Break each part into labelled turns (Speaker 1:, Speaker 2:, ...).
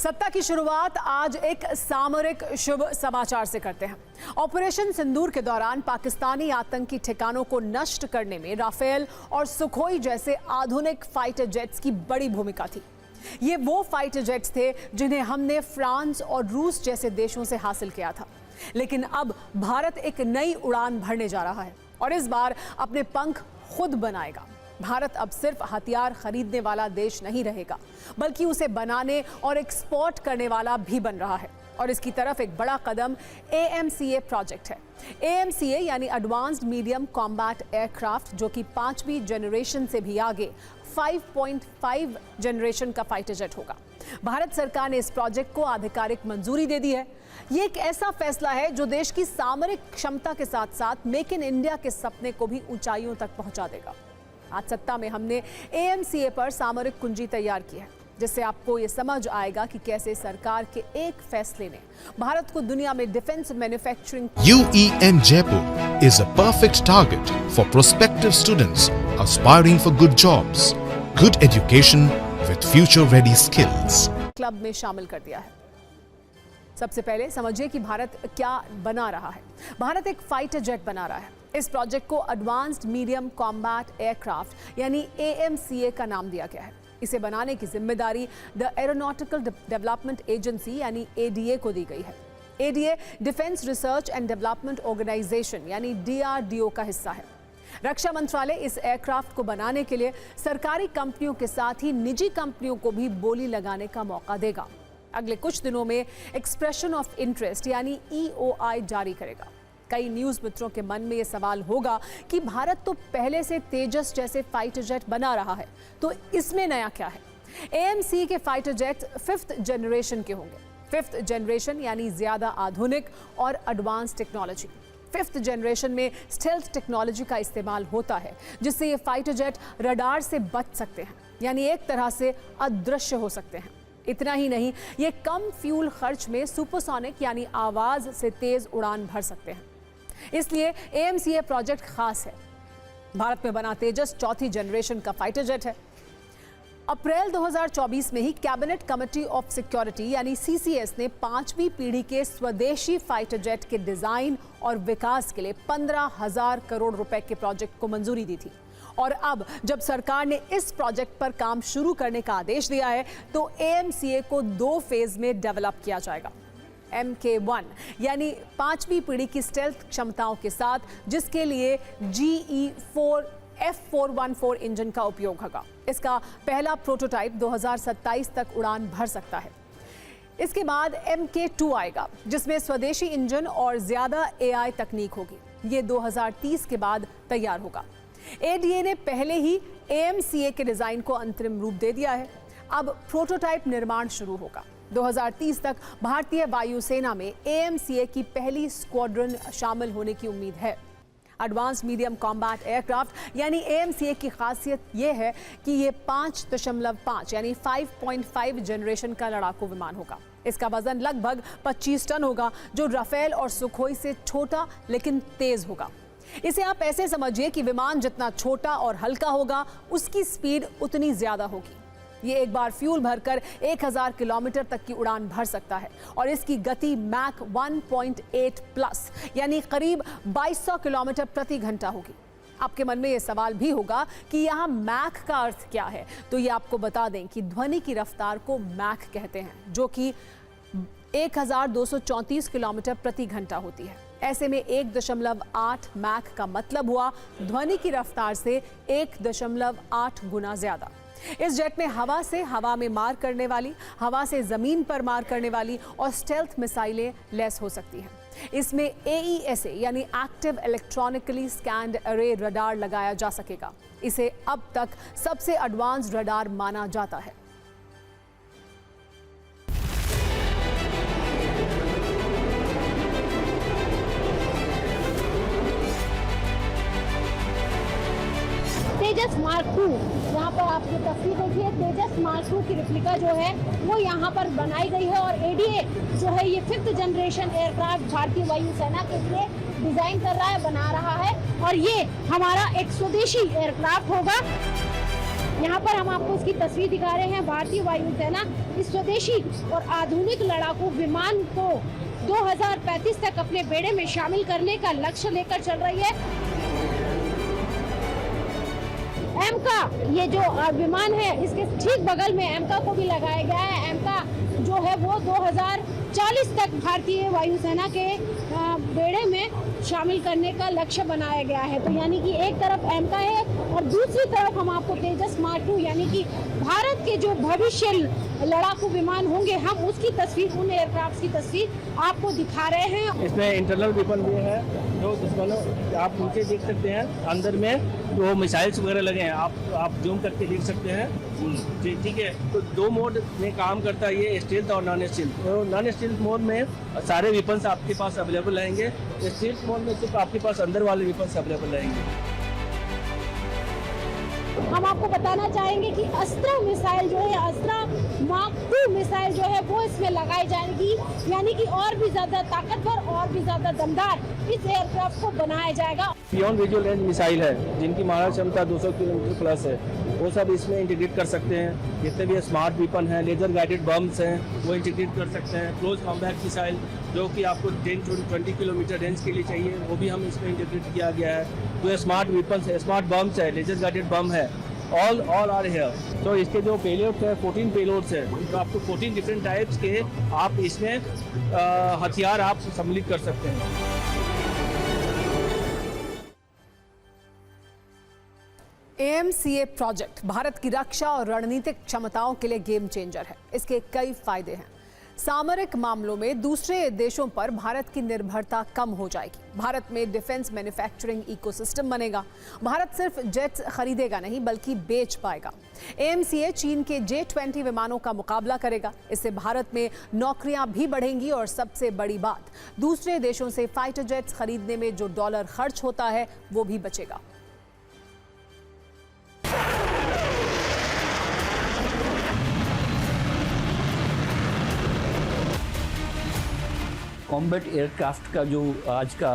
Speaker 1: सत्ता की शुरुआत आज एक सामरिक शुभ समाचार से करते हैं। ऑपरेशन सिंदूर के दौरान पाकिस्तानी आतंकी ठिकानों को नष्ट करने में राफेल और सुखोई जैसे आधुनिक फाइटर जेट्स की बड़ी भूमिका थी। ये वो फाइटर जेट्स थे जिन्हें हमने फ्रांस और रूस जैसे देशों से हासिल किया था। लेकिन अब भारत एक नई उड़ान भरने जा रहा है और इस बार अपने पंख खुद बनाएगा। भारत अब सिर्फ हथियार खरीदने वाला देश नहीं रहेगा, बल्कि उसे बनाने और एक्सपोर्ट करने वाला भी बन रहा है। और इसकी तरफ एक बड़ा कदम AMCA प्रोजेक्ट है। AMCA यानी एडवांस्ड मीडियम कॉम्बैट एयरक्राफ्ट, जो कि 5वीं जनरेशन से भी आगे 5.5 जनरेशन का फाइटर जेट होगा। भारत सरकार ने इस प्रोजेक्ट को आधिकारिक मंजूरी दे दी है। ये एक ऐसा फैसला है जो देश की सामरिक क्षमता के साथ साथ मेक इन इंडिया के सपने को भी ऊंचाइयों तक पहुंचा देगा। आज सत्ता में हमने AMCA पर सामरिक कुंजी तैयार की है, जिससे आपको ये समझ आएगा कि कैसे सरकार के एक फैसले ने भारत को दुनिया में defence manufacturing.
Speaker 2: UEM Jaipur is a perfect target for prospective students aspiring for good jobs, good education with future-ready skills.
Speaker 1: Club में शामिल कर दिया है। सबसे पहले समझिए कि भारत क्या बना रहा है। भारत एक फाइटर जेट बना रहा है। इस प्रोजेक्ट को एडवांस्ड मीडियम कॉम्बैट एयरक्राफ्ट यानी AMCA का नाम दिया गया है। इसे बनाने की जिम्मेदारी द एरोनॉटिकल डेवलपमेंट एजेंसी यानी ADA को दी गई है। ADA defence research and development organisation यानी DRDO का हिस्सा है। रक्षा मंत्रालय इस एयरक्राफ्ट को बनाने के लिए सरकारी कंपनियों के साथ ही निजी कंपनियों को भी बोली लगाने का मौका देगा। अगले कुछ दिनों में एक्सप्रेशन ऑफ इंटरेस्ट यानी EOI जारी करेगा। कई न्यूज मित्रों के मन में यह सवाल होगा कि भारत तो पहले से तेजस जैसे फाइटर जेट बना रहा है, तो इसमें नया क्या है? AMCA के फाइटर जेट 5th जनरेशन के होंगे। 5th जनरेशन यानी ज्यादा आधुनिक और एडवांस टेक्नोलॉजी। 5th जनरेशन में स्टेल्थ टेक्नोलॉजी का इस्तेमाल होता है, जिससे ये फाइटर जेट रडार से बच सकते हैं, यानी एक तरह से अदृश्य हो सकते हैं। इतना ही नहीं, ये कम फ्यूल खर्च में सुपरसोनिक यानी आवाज से तेज उड़ान भर सकते हैं। इसलिए AMCA प्रोजेक्ट खास है। भारत में बना तेजस 4थी जनरेशन का फाइटर जेट है। अप्रैल 2024 में ही कैबिनेट कमेटी ऑफ सिक्योरिटी यानी CCS ने 5वीं पीढ़ी के स्वदेशी फाइटर जेट के डिजाइन और विकास के लिए 15,000 करोड़ रुपए के प्रोजेक्ट को मंजूरी दी थी। और अब जब सरकार ने इस प्रोजेक्ट पर काम शुरू करने का आदेश दिया है, तो AMCA को 2 फेज में डेवलप किया जाएगा। MK1 यानी 5वीं पीढ़ी की स्टेल्थ क्षमताओं के साथ, जिसके लिए GE4 F414 इंजन का उपयोग होगा। इसका पहला प्रोटोटाइप 2027 तक उड़ान भर सकता है। इसके बाद MK2 आएगा, जिसमें स्वदेशी इंजन और ज्यादा AI तकनीक होगी। ये 2030 के बाद तैयार होगा। ADA ने पहले ही AMCA के डिजाइन को अंतरिम रूप दे दिया है। अब प्रोटोटाइप निर्माण शुरू होगा। 2030 तक भारतीय वायुसेना में AMCA की पहली स्क्वाड्रन शामिल होने की उम्मीद है। एडवांस मीडियम कॉम्बैट एयरक्राफ्ट यानी AMCA की खासियत यह है कि ये 5.5 यानी 5.5 जनरेशन का लड़ाकू विमान होगा। इसका वजन लगभग 25 टन होगा, जो राफेल और सुखोई से छोटा लेकिन तेज होगा। इसे आप ऐसे समझिए कि विमान जितना छोटा और हल्का होगा, उसकी स्पीड उतनी ज्यादा होगी। ये एक बार फ्यूल भरकर 1000 किलोमीटर तक की उड़ान भर सकता है और इसकी गति मैक 1.8 प्लस यानी करीब 2200 किलोमीटर प्रति घंटा होगी। आपके मन में ये सवाल भी होगा कि यहाँ मैक का अर्थ क्या है, तो ये आपको बता दें कि ध्वनि की रफ्तार को मैक कहते हैं, जो कि 1234 किलोमीटर प्रति घंटा होती है। ऐसे में 1.8 मैक का मतलब हुआ ध्वनि की रफ्तार से 1.8 गुना ज्यादा। इस जेट में हवा से हवा में मार करने वाली, हवा से जमीन पर मार करने वाली और स्टेल्थ मिसाइलें लैस हो सकती हैं। इसमें AESA यानी एक्टिव इलेक्ट्रॉनिकली स्कैन्ड अरे रडार लगाया जा सकेगा। इसे अब तक सबसे एडवांस रडार माना जाता है।
Speaker 3: तेजस मार्क 2, यहाँ पर आप ये तस्वीर देखिए, तेजस मार्क 2 की रेप्लिका जो है वो यहाँ पर बनाई गई है। और ADA जो है ये 5th जनरेशन एयरक्राफ्ट भारतीय वायुसेना के लिए डिजाइन कर रहा है, बना रहा है। और ये हमारा एक स्वदेशी एयरक्राफ्ट होगा। यहाँ पर हम आपको इसकी तस्वीर दिखा रहे हैं। भारतीय वायुसेना इस स्वदेशी और आधुनिक लड़ाकू विमान को 2035 तक अपने बेड़े में शामिल करने का लक्ष्य लेकर चल रही है। एमका ये जो विमान है, इसके ठीक बगल में एमका को भी लगाया गया है। एमका जो है वो 2040 तक भारतीय वायुसेना के बेड़े में शामिल करने का लक्ष्य बनाया गया है। तो यानी कि एक तरफ एमका है और दूसरी तरफ हम आपको तेजस मार्क 2 यानी कि भारत के जो भविष्य लड़ाकू विमान होंगे, हम उसकी तस्वीर, उन एयरक्राफ्ट की तस्वीर आपको दिखा रहे हैं।
Speaker 4: इसमें इंटरनल वेपन भी है जो दुश्मनों, आप नीचे देख सकते हैं अंदर में जो मिसाइल्स वगैरह लगे हैं, आप जूम करके देख सकते हैं। ठीक है, तो 2 मोड में काम करता है ये, स्टील्थ और नॉन स्टील्थ। तो नॉन स्टील्थ मोड में सारे वेपन्स आपके पास अवेलेबल रहेंगे, स्टील्थ मोड में सिर्फ आपके पास अंदर वाले वेपन्स अवेलेबल रहेंगे।
Speaker 3: हम आपको बताना चाहेंगे कि अस्त्रा मिसाइल जो है, अस्त्रा मार्क 2 मिसाइल जो है वो इसमें लगाई जाएगी, यानी कि और भी ज़्यादा ताकतवर और भी ज़्यादा दमदार इस एयरक्राफ्ट को बनाया जाएगा।
Speaker 4: बियॉन्ड विजुअल रेंज मिसाइल है जिनकी मारक क्षमता 200 किलोमीटर प्लस है, वो सब इसमें इंटीग्रेट कर सकते हैं। जितने भी स्मार्ट वेपन हैं, लेजर गाइडेड बम्स हैं, वो इंटीग्रेट कर सकते हैं। क्लोज कॉम्बैट मिसाइल जो कि आपको 10-20 किलोमीटर रेंज के लिए चाहिए, वो भी हम इसमें इंटीग्रेट किया गया है। जो स्मार्ट वेपन्स है, स्मार्ट बम्स है, लेजर गाइडेड बम है, ऑल आर हियर। तो इसके जो पेलोड्स है, 14 पेलोड्स है, तो आपको 14 डिफरेंट टाइप्स के आप इसमें हथियार आप सम्मिलित कर सकते हैं।
Speaker 1: AMCA प्रोजेक्ट भारत की रक्षा और रणनीतिक क्षमताओं के लिए गेम चेंजर है। इसके कई फायदे हैं। सामरिक मामलों में दूसरे देशों पर भारत की निर्भरता कम हो जाएगी। भारत में डिफेंस मैन्युफैक्चरिंग इकोसिस्टम बनेगा। भारत सिर्फ जेट्स खरीदेगा नहीं बल्कि बेच पाएगा। AMCA चीन के J-20 विमानों का मुकाबला करेगा। इससे भारत में नौकरियां भी बढ़ेंगी और सबसे बड़ी बात, दूसरे देशों से फाइटर जेट्स खरीदने में जो डॉलर खर्च होता है वो भी बचेगा।
Speaker 5: कॉम्बैट एयरक्राफ्ट का जो आज का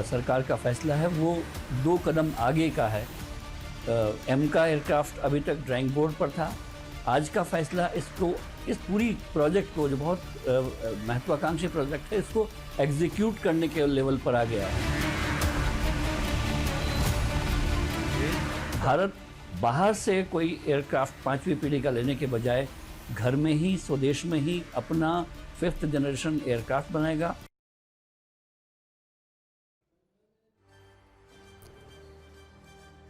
Speaker 5: सरकार का फैसला है वो 2 कदम आगे का है। एमका एयरक्राफ्ट अभी तक ड्राइंग बोर्ड पर था। आज का फैसला इसको, इस पूरी प्रोजेक्ट को, जो बहुत महत्वाकांक्षी प्रोजेक्ट है, इसको एग्जीक्यूट करने के लेवल पर आ गया है। भारत बाहर से कोई एयरक्राफ्ट 5वीं पीढ़ी का लेने के बजाय घर में ही, स्वदेश में ही अपना 5th जनरेशन एयरक्राफ्ट बनाएगा।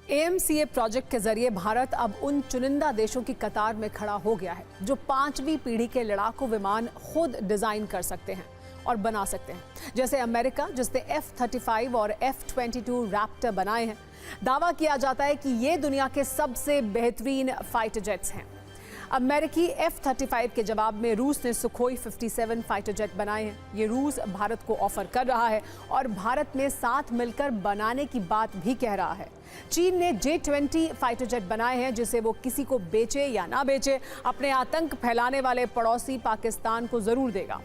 Speaker 1: AMCA प्रोजेक्ट के जरिए भारत अब उन चुनिंदा देशों की कतार में खड़ा हो गया है जो 5वीं पीढ़ी के लड़ाकू विमान खुद डिजाइन कर सकते हैं और बना सकते हैं। जैसे अमेरिका, जिसने F-35 और F-22 रैप्टर बनाए हैं। दावा किया जाता है कि ये दुनिया के सबसे बेहतरीन फाइटर जेट्स हैं। अमेरिकी F-35 के जवाब में रूस ने सुखोई 57 फाइटर जेट बनाए हैं। ये रूस भारत को ऑफर कर रहा है और भारत में साथ मिलकर बनाने की बात भी कह रहा है। चीन ने J-20 फाइटर जेट बनाए हैं, जिसे वो किसी को बेचे या ना बेचे, अपने आतंक फैलाने वाले पड़ोसी पाकिस्तान को जरूर देगा।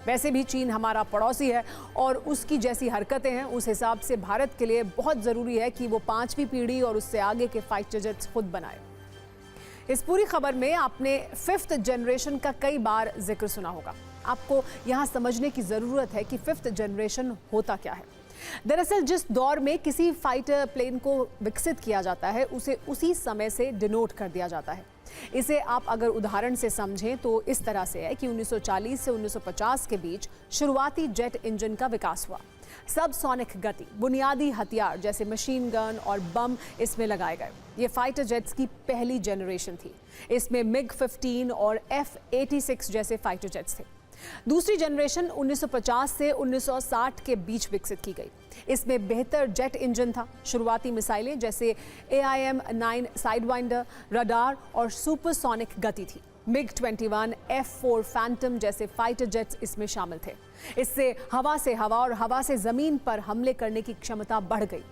Speaker 1: वैसे भी चीन हमारा पड़ोसी है और उसकी जैसी हरकतें हैं, उस हिसाब से भारत के लिए बहुत ज़रूरी है कि वो 5वीं पीढ़ी और उससे आगे के फाइटर जेट्स खुद बनाए। इस पूरी खबर में आपने 5th जनरेशन का कई बार जिक्र सुना होगा। आपको यहाँ समझने की ज़रूरत है कि 5th जनरेशन होता क्या है। दरअसल जिस दौर में किसी फाइटर प्लेन को विकसित किया जाता है, उसे उसी समय से डिनोट कर दिया जाता है। इसे आप अगर उदाहरण से समझें तो इस तरह से है कि 1940 से 1950 के बीच शुरुआती जेट इंजन का विकास हुआ। सबसोनिक गति, बुनियादी हथियार जैसे मशीन गन और बम इसमें लगाए गए। ये फाइटर जेट्स की पहली जनरेशन थी। इसमें MiG-15 और F-86 जैसे फाइटर जेट्स थे। दूसरी जनरेशन 1950 से 1960 के बीच विकसित की गई। इसमें बेहतर जेट इंजन था। शुरुआती मिसाइलें जैसे AIM-9 साइडवाइंडर, रडार और सुपरसोनिक गति थी। MiG-21, F-4 फैंटम जैसे फाइटर जेट्स इसमें शामिल थे। इससे हवा से हवा और हवा से जमीन पर हमले करने की क्षमता बढ़ गई।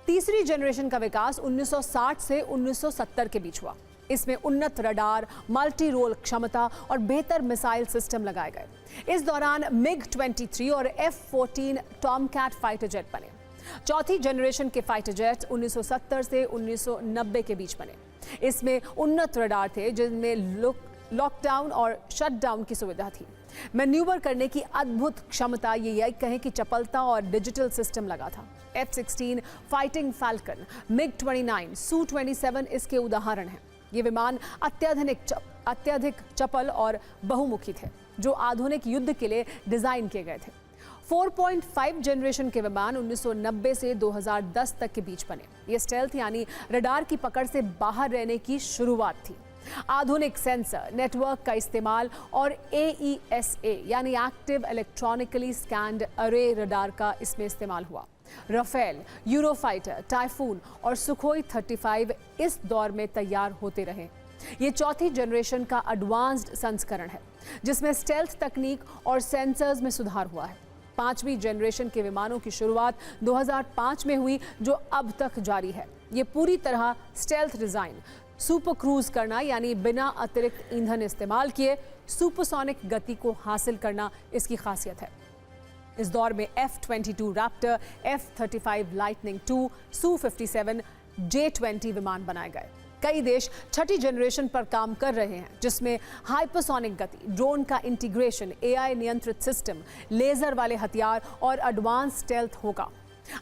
Speaker 1: तीसरी जनरेशन का विकास 1960 से 1970 के बीच हुआ। इसमें उन्नत रडार, मल्टी रोल क्षमता और बेहतर मिसाइल सिस्टम लगाए गए। इस दौरान MiG-23 और F-14 टॉमकैट फाइटर जेट बने। चौथी जनरेशन के फाइटर जेट 1970 से 1990 के बीच बने। इसमें उन्नत रडार थे जिनमें लॉकडाउन और शटडाउन की सुविधा थी। मैन्यूवर करने की अद्भुत क्षमता, ये यही कहें कि चपलता और डिजिटल सिस्टम लगा था। F-16 fighting falcon, MiG-29, Su-27 इसके उदाहरण हैं। ये विमान अत्यधिक चपल और बहुमुखी थे जो आधुनिक युद्ध के लिए डिजाइन किए गए थे। 4.5 जनरेशन के विमान 1990 से 2010 तक के बीच बने। ये स्टेल्थ यानी रडार की पकड़ से बाहर रहने की शुरुआत थी। आधुनिक सेंसर नेटवर्क का इस्तेमाल और AESA यानी एक्टिव इलेक्ट्रॉनिकली स्कैन्ड अरे रडार का इसमें इस्तेमाल हुआ। राफेल, यूरोफाइटर, टाइफून और सुखोई 35 इस दौर में तैयार होते रहे। ये चौथी जनरेशन का एडवांस्ड संस्करण है जिसमें स्टेल्थ तकनीक और सेंसर्स में सुधार हुआ है। 5वीं जनरेशन के विमानों की शुरुआत 2005 में हुई जो अब तक जारी है। ये पूरी तरह स्टेल्थ डिजाइन, सुपर क्रूज करना यानी बिना अतिरिक्त ईंधन इस्तेमाल किए सुपरसोनिक गति को हासिल करना इसकी खासियत है। इस दौर में F-22 Raptor, F-35 lightning II, Su-57, J-20 विमान बनाए गए। कई देश छठी जनरेशन पर काम कर रहे हैं जिसमें हाइपरसोनिक गति, ड्रोन का इंटीग्रेशन, AI नियंत्रित सिस्टम, लेजर वाले हथियार और एडवांस स्टेल्थ होगा।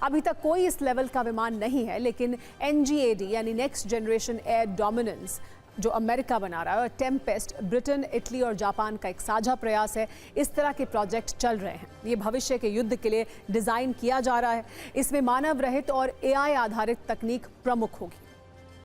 Speaker 1: अभी तक कोई इस लेवल का विमान नहीं है, लेकिन NGAD यानी नेक्स्ट जनरेशन एयर डोमिनेंस जो अमेरिका बना रहा है और टेम्पेस्ट ब्रिटेन, इटली और जापान का एक साझा प्रयास है। इस तरह के प्रोजेक्ट चल रहे हैं। ये भविष्य के युद्ध के लिए डिजाइन किया जा रहा है। इसमें मानव रहित और AI आधारित तकनीक प्रमुख होगी।